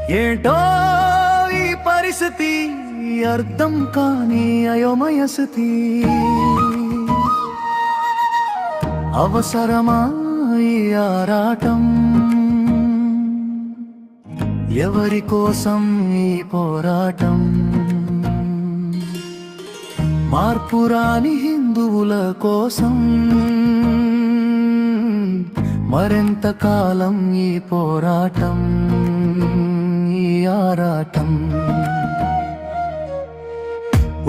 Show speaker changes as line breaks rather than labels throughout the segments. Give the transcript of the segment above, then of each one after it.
ఏంటో ఈ పరిస్థితి, అర్థం కాని అయోమయ స్థితి. అవసరమా ఈ ఆరాటం? ఎవరి కోసం ఈ పోరాటం? మార్పురాని హిందువుల కోసం మరెంత కాలం ఈ పోరాటం, ఈ ఆరాటం?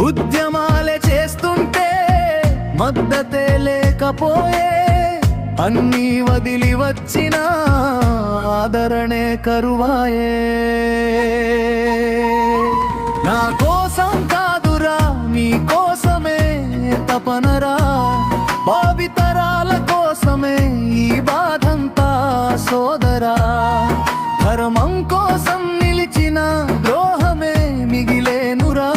ఉద్యమాలే చేస్తుంటే మద్దతే లేకపోయే, అన్నీ వదిలి వచ్చిన ఆదరణే కరువాయే. నా కోసం కాదురా, నీ కోసమే తపనరా, భావితరాల కోసమే ఈ బాధంతా సోదరా. ధర్మం కోసం నిలిచిన ద్రోహమే మిగిలేనురా,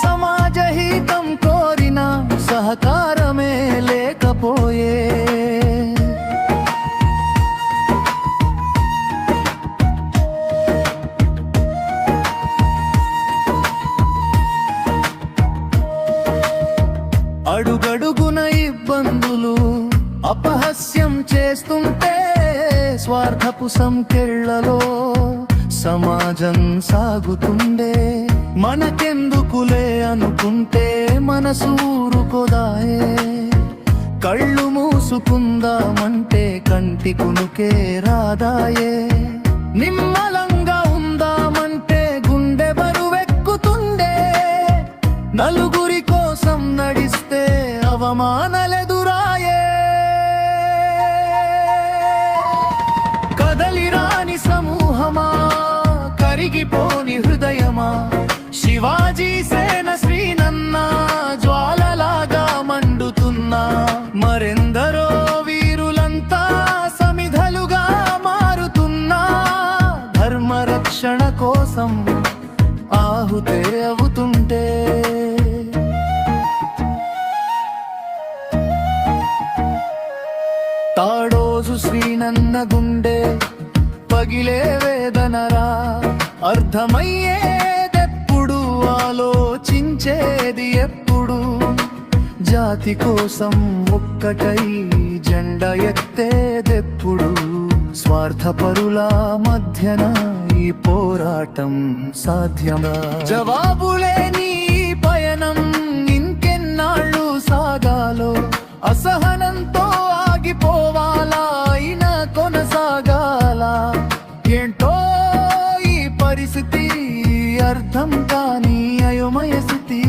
సమాజ హితం కోరిన సహకారమే లేకపోయే. అడుగడుగున ఇబ్బందులు అపహాస్యం చేస్తుంటే, స్వార్థపు సంకెళ్లలో సమాజం సాగుతుండే. మనకెందుకులే అనుకుంటే మనసూరుకోదాయే. కళ్ళు మూసుకుందామంటే కంటి కునుకే రాదాయే. నిమ్మలంగా ఉందామంటే గుండె బరువెక్కుతుండే. నలుగురి కోసం నడిస్తే అవమానాలెదురాయే. కదలిరాని సమూహమా, కరిగిపోని హృదయమా, శివాజీ సేన శ్రీనన్న జ్వాలలాగా మండుతున్నా. మరెందరో వీరులంతా సమిధలుగా మారుతున్నా, ధర్మరక్షణ కోసం ఆహుతే అవుతుంటే. తాడోజు శ్రీనన్న గుండె పగిలే వేదనరా, అర్థమయ్యేదెప్పుడు, ఆలోచించేది ఎప్పుడు? జాతి కోసం ఒక్కటై జెండా ఎత్తేదెప్పుడు? స్వార్థపరుల మధ్యన ఈ పోరాటం సాధ్యమా? జవాబులేని పయనం ఇంకెన్నాళ్ళు సాగాలో, అసహనంతో ఆగిపోవాలా అయినా కొనసాగాలా? ఏంటో ఈ పరిస్థితి, అర్థం కాని అయోమయ స్థితి.